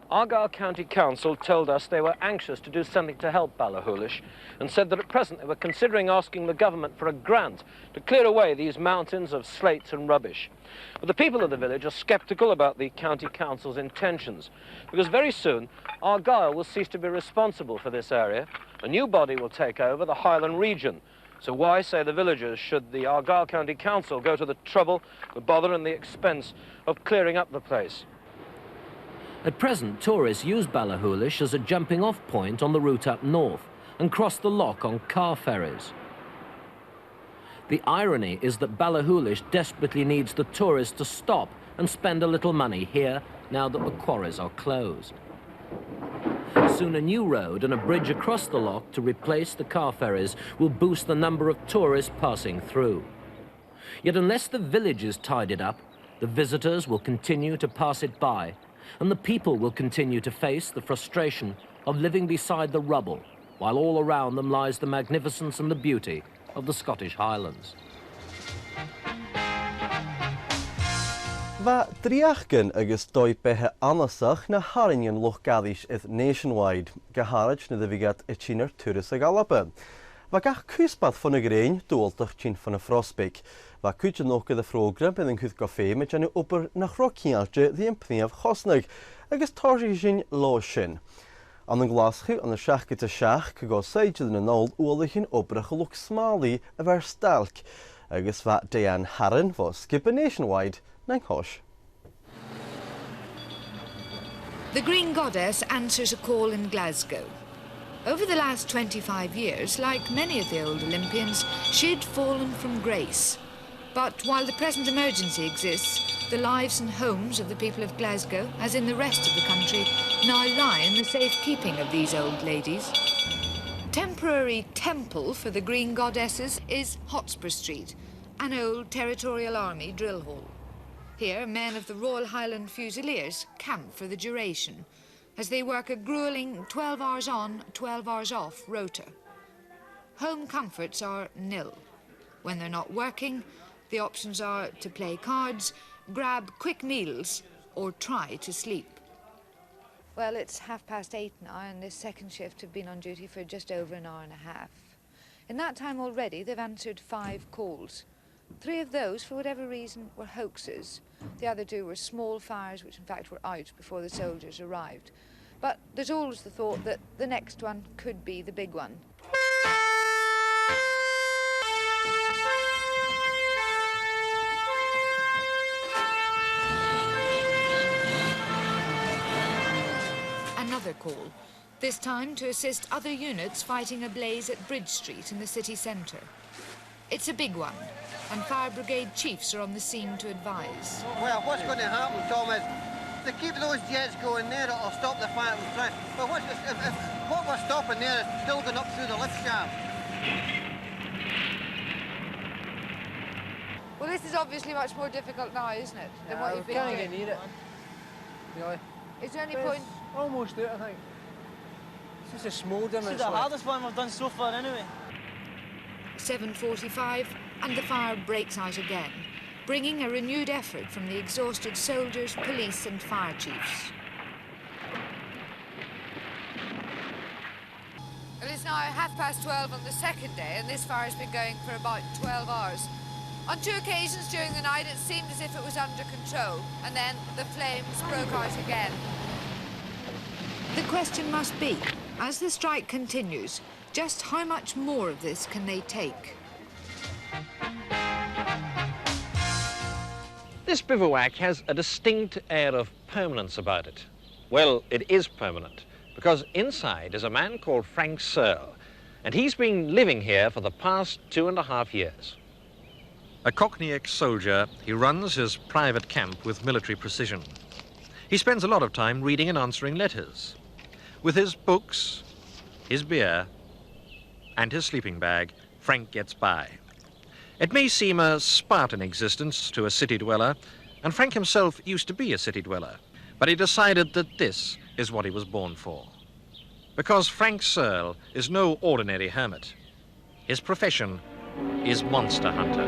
Argyll County Council told us they were anxious to do something to help Ballachulish and said that at present they were considering asking the government for a grant to clear away these mountains of slates and rubbish. But the people of the village are sceptical about the County Council's intentions because very soon Argyll will cease to be responsible for this area. A new body will take over, the Highland region. So why, say the villagers, should the Argyll County Council go to the trouble, the bother and the expense of clearing up the place? At present, tourists use Ballachulish as a jumping-off point on the route up north and cross the loch on car ferries. The irony is that Ballachulish desperately needs the tourists to stop and spend a little money here now that the quarries are closed. Soon a new road and a bridge across the loch to replace the car ferries will boost the number of tourists passing through. Yet unless the village is tidied up, the visitors will continue to pass it by, and the people will continue to face the frustration of living beside the rubble, while all around them lies the magnificence and the beauty of the Scottish Highlands. Va driachgan agus doi bethe anasach na haringen loch gadis is nationwide, geharage na divigat e chiner tourist ag Alba. Va gach cwsbad fan y grein, dwoltach chin fan y frosbig. Va cwtio nog gyda frogram bydd yn cwth goffe me janu ober na chrokialge ddi ympriniaf chosnig, agus torri sin losin. An yn glaschu an y siach gyda siach cygo seidjyd yn ôl uolich yn obrach o lwc smali y fer stalc, agus va Diane Harren fo skip a nationwide. The Green Goddess answers a call in Glasgow. Over the last 25 years, like many of the old Olympians, she'd fallen from grace. But while the present emergency exists, the lives and homes of the people of Glasgow, as in the rest of the country, now lie in the safekeeping of these old ladies. Temporary temple for the Green Goddesses is Hotspur Street, an old territorial army drill hall. Here, men of the Royal Highland Fusiliers camp for the duration, as they work a gruelling 12 hours on, 12 hours off rota. Home comforts are nil. When they're not working, the options are to play cards, grab quick meals, or try to sleep. Well, it's 8:30 now, and this second shift have been on duty for just over an hour and a half. In that time already, they've answered 5 calls. 3 of those, for whatever reason, were hoaxes. The other 2 were small fires, which in fact were out before the soldiers arrived. But there's always the thought that the next one could be the big one. Another call, this time to assist other units fighting a blaze at Bridge Street in the city centre. It's a big one, and fire brigade chiefs are on the scene to advise. Well, what's going to happen, Tom, is they keep those jets going there, it'll stop the fire from trying. But if what we're stopping there is still going up through the lift shaft. Well, this is obviously much more difficult now, isn't it, than what you've been doing? Can't get near it. Yeah. Is there any point? Almost there, I think. It's just a smouldering. This is the hardest one we've done so far, anyway. 7:45, and the fire breaks out again, bringing a renewed effort from the exhausted soldiers, police and fire chiefs. Well, it's now 12:30 on the second day, and this fire has been going for about 12 hours. On 2 occasions during the night, it seemed as if it was under control, and then the flames broke out again. The question must be, as the strike continues, just how much more of this can they take? This bivouac has a distinct air of permanence about it. Well, it is permanent, because inside is a man called Frank Searle, and he's been living here for the past 2.5 years. A Cockney ex-soldier, he runs his private camp with military precision. He spends a lot of time reading and answering letters. With his books, his beer, and his sleeping bag, Frank gets by. It may seem a Spartan existence to a city dweller, and Frank himself used to be a city dweller, but he decided that this is what he was born for. Because Frank Searle is no ordinary hermit. His profession is monster hunter.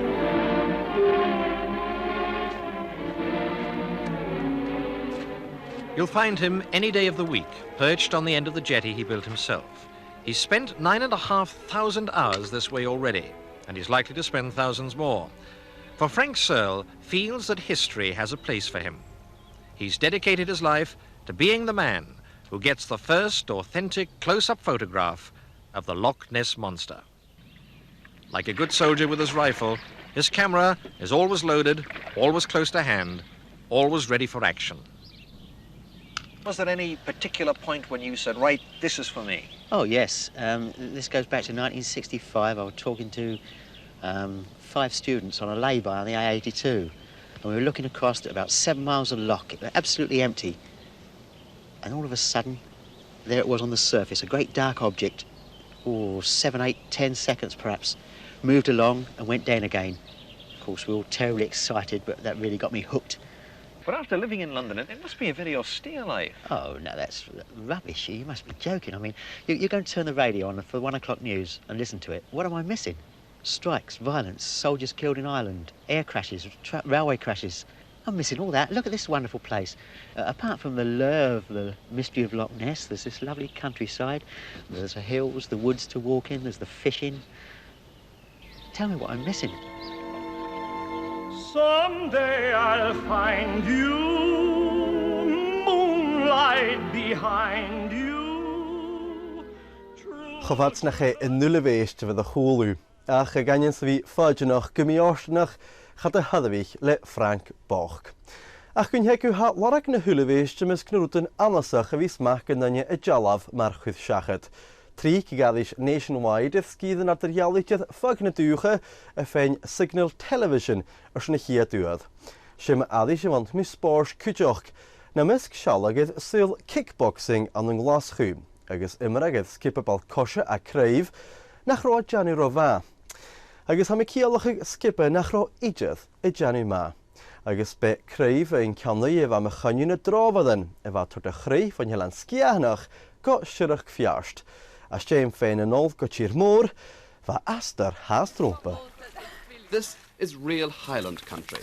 You'll find him any day of the week, perched on the end of the jetty he built himself. He's spent 9,500 hours this way already, and he's likely to spend thousands more. For Frank Searle feels that history has a place for him. He's dedicated his life to being the man who gets the first authentic close-up photograph of the Loch Ness Monster. Like a good soldier with his rifle, his camera is always loaded, always close to hand, always ready for action. Was there any particular point when you said, right, this is for me? Oh, yes. This goes back to 1965. I was talking to 5 students on a lay-by on the A82. And we were looking across at about 7 miles of loch. It was absolutely empty. And all of a sudden, there it was on the surface, a great dark object. Oh, 7, 8, 10 seconds perhaps. Moved along and went down again. Of course, we were all terribly excited, but that really got me hooked. But after living in London, it must be a very austere life. Oh, no, that's rubbish. You must be joking. I mean, you're going to turn the radio on for 1 o'clock news and listen to it. What am I missing? Strikes, violence, soldiers killed in Ireland, air crashes, railway crashes. I'm missing all that. Look at this wonderful place. Apart from the lure of the mystery of Loch Ness, there's this lovely countryside. There's the hills, the woods to walk in, there's the fishing. Tell me what I'm missing. Someday I'll find you, moonlight behind you. Chofats nach in nulleweest with the holu. Ach ganyan svi fudgenach gumiosnach gaat de hadwich le Frank Bach. Ach kun heku ha larak na hulleweest mis knuten anasach vis maken dan je a jalav mar chud shachet. Trí gadis nationwide if skiden at the realityd fag na duche a fein signal television as na chia duad. Shim adis want mis spors kujoch. Na misk shalagid sil kickboxing an ng laschu. Agus imragid skipabal kosha a crave nach ro Jani Rova. Agus ha me kialach skippe nach ro Egypt e Jani ma. Agus be crave in canna eva me chanyu na drovaden eva tot a chreif van jelan skianach go shirach fiarst. As James fein en olf go chir moor va aster haastrope. This is real Highland country.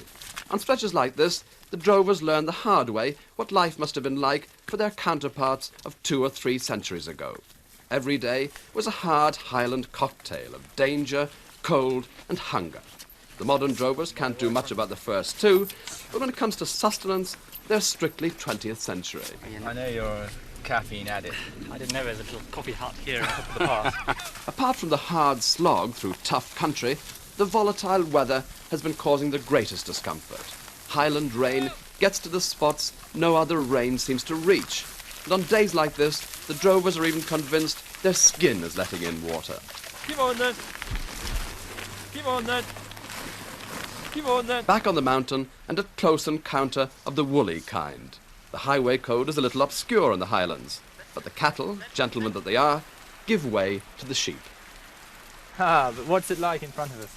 On stretches like this, the drovers learn the hard way what life must have been like for their counterparts of 2 or 3 centuries ago. Every day was a hard Highland cocktail of danger, cold and hunger. The modern drovers can't do much about the first two, but when it comes to sustenance, they're strictly 20th century. I know you're a caffeine addict. I didn't know there was a little coffee hut here up at the pass. Apart from the hard slog through tough country, the volatile weather has been causing the greatest discomfort. Highland rain gets to the spots no other rain seems to reach. And on days like this, the drovers are even convinced their skin is letting in water. Keep on then. Keep on then. Keep on then. Back on the mountain and a close encounter of the woolly kind. The highway code is a little obscure in the Highlands, but the cattle, gentlemen that they are, give way to the sheep. Ah, but what's it like in front of us?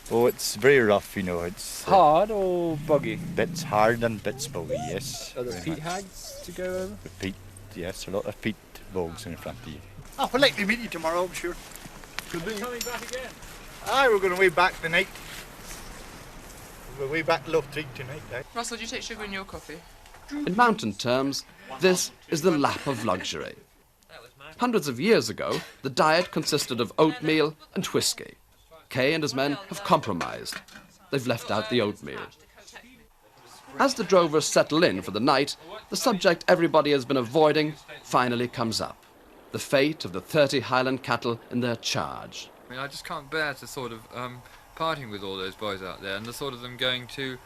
Oh, it's very rough, you know. It's hard or boggy? Bits hard and bits boggy, yes. Are there peat hags to go over? The peat, yes, a lot of peat bogs in front of you. Oh, we'll likely meet you tomorrow, I'm sure. Could be coming back again. Aye, we're going away back tonight. We're way back to Lough Treat tonight, eh? Russell, do you take sugar in your coffee? In mountain terms, this is the lap of luxury. Hundreds of years ago, the diet consisted of oatmeal and whiskey. Kay and his men have compromised. They've left out the oatmeal. As the drovers settle in for the night, the subject everybody has been avoiding finally comes up. The fate of the 30 Highland cattle in their charge. I mean, I just can't bear to sort of parting with all those boys out there and the sort of them going to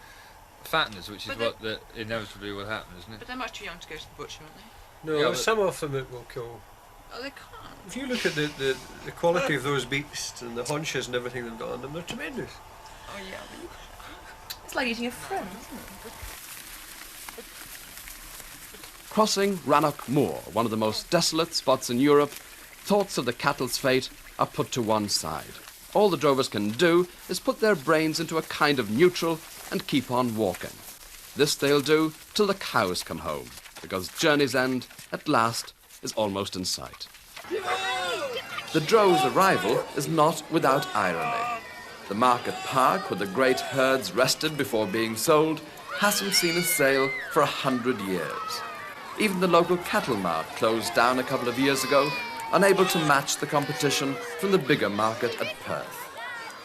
fatteners, which is what inevitably will happen, isn't it? But they're much too young to go to the butcher, aren't they? No, Yeah, but- some of them it will kill. Oh, they can't. If you look at the quality of those beasts and the haunches and everything they've got on them, they're tremendous. Oh, yeah. But you... It's like eating a friend, isn't it? Crossing Rannoch Moor, one of the most desolate spots in Europe, thoughts of the cattle's fate are put to one side. All the drovers can do is put their brains into a kind of neutral and keep on walking. This they'll do till the cows come home, because journey's end, at last, is almost in sight. The drove's arrival is not without irony. The market park, where the great herds rested before being sold, hasn't seen a sale for 100 years. Even the local cattle mart closed down a couple of years ago, unable to match the competition from the bigger market at Perth.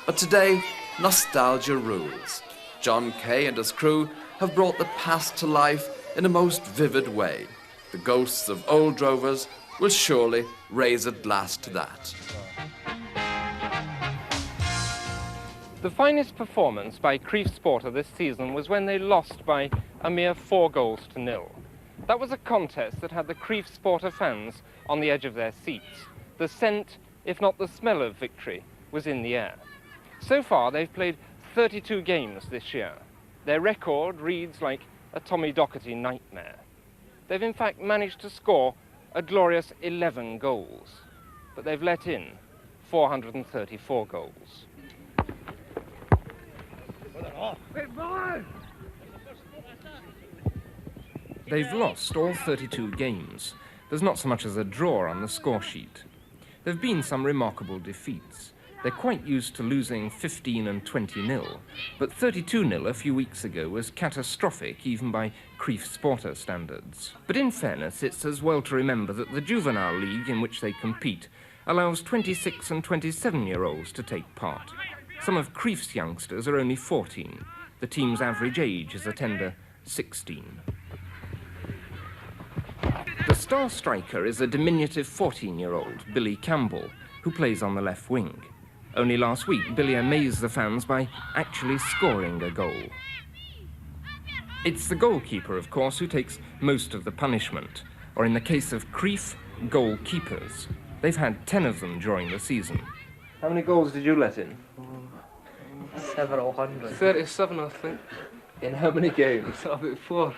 But today, nostalgia rules. John Kay and his crew have brought the past to life in a most vivid way. The ghosts of old drovers will surely raise at last to that. The finest performance by Crieff Sporter this season was when they lost by a mere 4 goals to 0. That was a contest that had the Crieff Sporter fans on the edge of their seats. The scent, if not the smell of victory, was in the air. So far, they've played 32 games this year. Their record reads like a Tommy Docherty nightmare. They've in fact managed to score a glorious 11 goals, but they've let in 434 goals. They've lost all 32 games. There's not so much as a draw on the score sheet. There have been some remarkable defeats. They're quite used to losing 15 and 20-0, but 32-0 a few weeks ago was catastrophic even by Crieff Sporter standards. But in fairness, it's as well to remember that the juvenile league in which they compete allows 26 and 27-year-olds to take part. Some of Crieff's youngsters are only 14. The team's average age is a tender 16. The star striker is a diminutive 14-year-old, Billy Campbell, who plays on the left wing. Only last week, Billy amazed the fans by actually scoring a goal. It's the goalkeeper, of course, who takes most of the punishment, or in the case of Crieff, goalkeepers. They've had 10 of them during the season. How many goals did you let in? Several hundred. 37, I think. In how many games? About 4.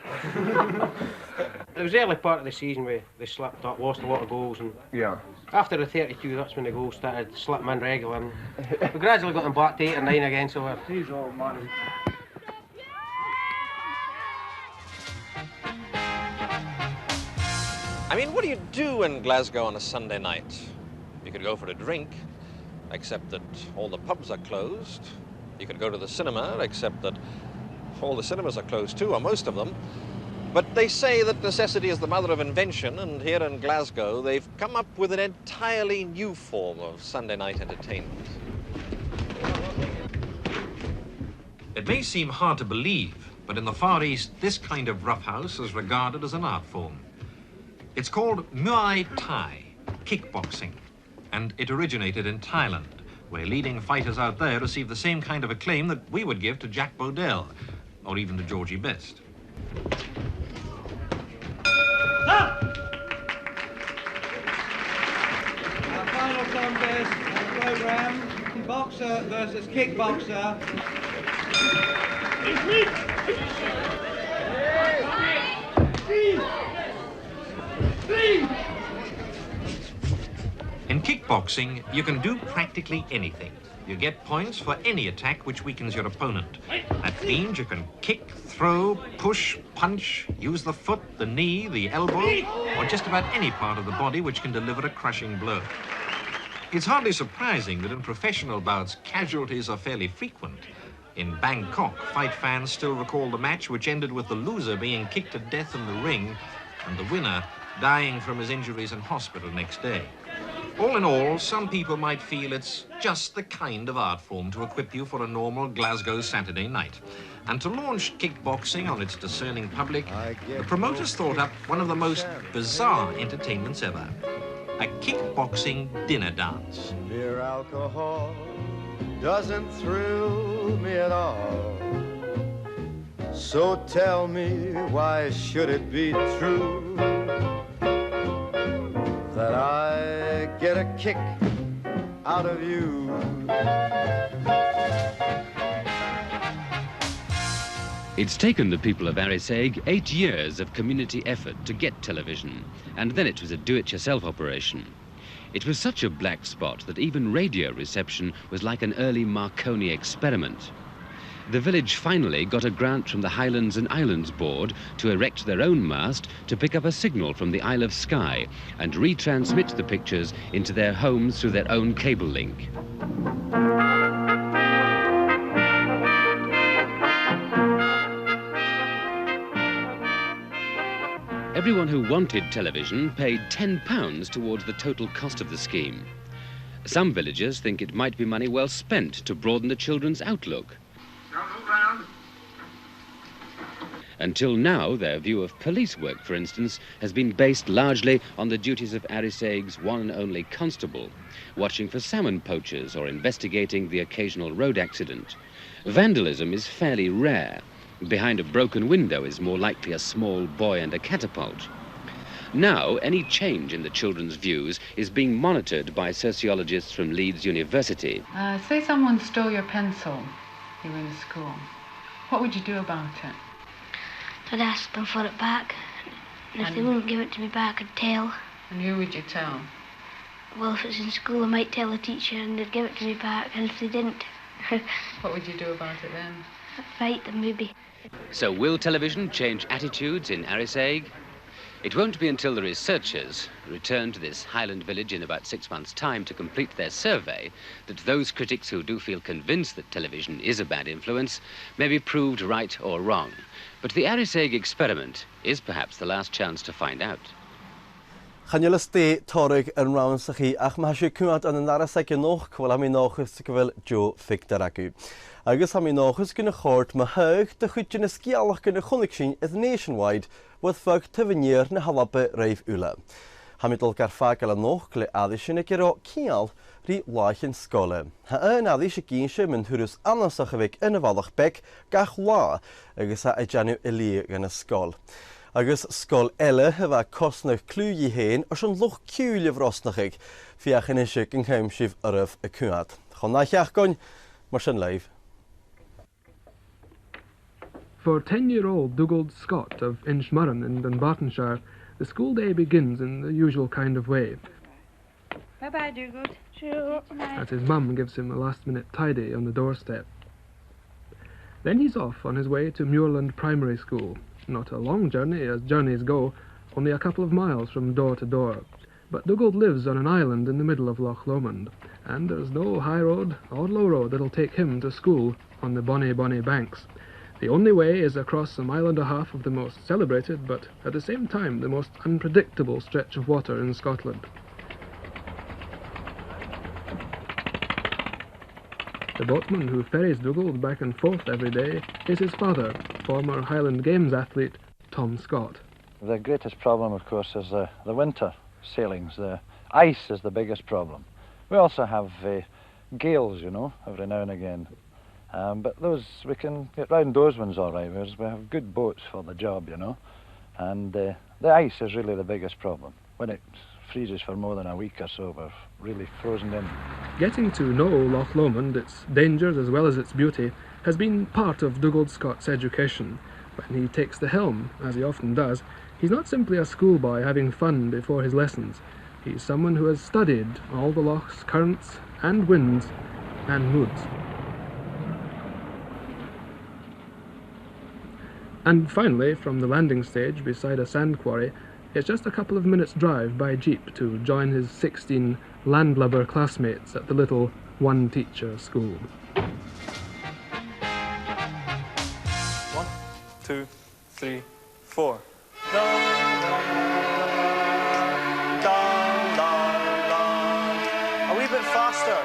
It was the early part of the season where they slipped up, lost a lot of goals, and after the 32, that's when the goals started slipping in regular. And we gradually got them back to 8 or 9 again, so He's old man. I mean, what do you do in Glasgow on a Sunday night? You could go for a drink, except that all the pubs are closed. You could go to the cinema, except that all the cinemas are closed too, or most of them. But they say that necessity is the mother of invention, and here in Glasgow they've come up with an entirely new form of Sunday night entertainment. It may seem hard to believe, but in the Far East this kind of roughhouse is regarded as an art form. It's called Muay Thai, kickboxing, and it originated in Thailand, where leading fighters out there receive the same kind of acclaim that we would give to Jack Bodell, or even to Georgie Best. Our final contest on the programme, boxer versus kickboxer. In kickboxing, you can do practically anything. You get points for any attack which weakens your opponent. That means you can kick, throw, push, punch, use the foot, the knee, the elbow, or just about any part of the body which can deliver a crushing blow. It's hardly surprising that in professional bouts, casualties are fairly frequent. In Bangkok, fight fans still recall the match which ended with the loser being kicked to death in the ring and the winner dying from his injuries in hospital next day. All in all, some people might feel it's just the kind of art form to equip you for a normal Glasgow Saturday night. And to launch kickboxing on its discerning public, the promoters thought up one of the most bizarre entertainments ever. A kickboxing dinner dance. Mere alcohol doesn't thrill me at all. So tell me, why should it be true that I get a kick out of you? It's taken the people of Arisaig 8 years of community effort to get television, and then it was a do-it-yourself operation. It was such a black spot that even radio reception was like an early Marconi experiment. The village finally got a grant from the Highlands and Islands Board to erect their own mast to pick up a signal from the Isle of Skye and retransmit the pictures into their homes through their own cable link. Everyone who wanted television paid £10 towards the total cost of the scheme. Some villagers think it might be money well spent to broaden the children's outlook. Until now, their view of police work, for instance, has been based largely on the duties of Arisaig's one and only constable, watching for salmon poachers or investigating the occasional road accident. Vandalism is fairly rare. Behind a broken window is more likely a small boy and a catapult. Now, any change in the children's views is being monitored by sociologists from Leeds University. Say someone stole your pencil. You were in school. What would you do about it? I'd ask them for it back. And if they wouldn't give it to me back, I'd tell. And who would you tell? Well, if it's in school, I might tell the teacher and they'd give it to me back. And if they didn't... What would you do about it then? I'd fight them, maybe. So will television change attitudes in Arisaig? It won't be until the researchers return to this Highland village in about 6 months' time to complete their survey that those critics who do feel convinced that television is a bad influence may be proved right or wrong. But the Arisaig experiment is perhaps the last chance to find out. Chanel ste torig yn rawn sa chi ach mae eisiau cwmad yn yn araseg yn och wel am i nochus sy'n gyfel jo ffigdar agw. Agus am i nochus gyn y chort mae hyg dy chwyd yn ysgialach gyn y chwnig sy'n is nationwide wrth fag tyfynir na halabe reif ula. Hamidol garfag al anoch gle addys yn y gyro cial ri laich yn sgole. Ha yn addys y gynsio mynd hwrws anasach yfig yn y falach bec gach la agus a eidjanw ili gan y sgol. agus scol eile a cosnach clúi héin as an loch ciúile vrosnachig fiachan is yn chaimsif araf y cwad. Chon na chiachgoin, mar sin live. For 10-year-old Dugald Scott of Inchmurren in Dunbartonshire, the school day begins in the usual kind of way. Bye-bye, Dugald. Sure. As his mum gives him a last-minute tidy on the doorstep. Then he's off on his way to Muirland Primary School. Not a long journey, as journeys go, only a couple of miles from door to door. But Dugald lives on an island in the middle of Loch Lomond, and there's no high road or low road that'll take him to school on the bonny banks. The only way is across a mile and a half of the most celebrated, but at the same time the most unpredictable stretch of water in Scotland. The boatman who ferries Dugald back and forth every day is his father, former Highland Games athlete Tom Scott. The greatest problem, of course, is the winter sailings. The ice is the biggest problem. We also have gales, you know, every now and again. But those, we can get round those ones all right, because we have good boats for the job, you know. And the ice is really the biggest problem. When it freezes for more than a week or so, we're really frozen in. Getting to know Loch Lomond, its dangers as well as its beauty, has been part of Dugald Scott's education. When he takes the helm, as he often does, he's not simply a schoolboy having fun before his lessons. He's someone who has studied all the loch's currents and winds and moods. And finally, from the landing stage beside a sand quarry, it's just a couple of minutes' drive by jeep to join his 16 landlubber classmates at the little one-teacher school. 1, 2, 3, 4. A wee bit faster.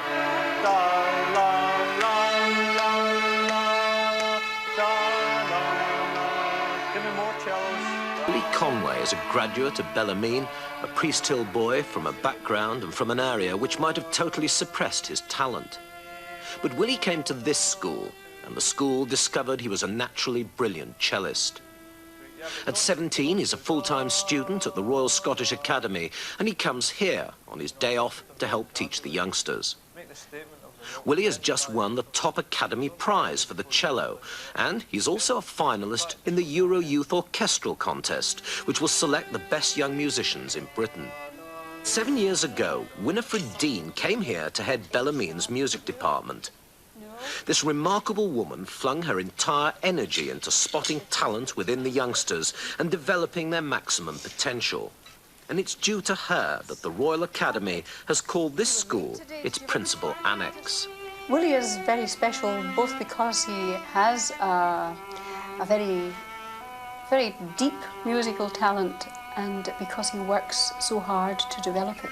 Conway is a graduate of Bellarmine, a Priest Hill boy from a background and from an area which might have totally suppressed his talent. But Willie came to this school, and the school discovered he was a naturally brilliant cellist. At 17, he's a full-time student at the Royal Scottish Academy, and he comes here on his day off to help teach the youngsters. Willie has just won the top Academy prize for the cello, and he's also a finalist in the Euro Youth Orchestral Contest, which will select the best young musicians in Britain. 7 years ago, Winifred Dean came here to head Bellarmine's music department. This remarkable woman flung her entire energy into spotting talent within the youngsters and developing their maximum potential. And it's due to her that the Royal Academy has called this school its principal annex. Willie is very special, both because he has a very deep musical talent and because he works so hard to develop it.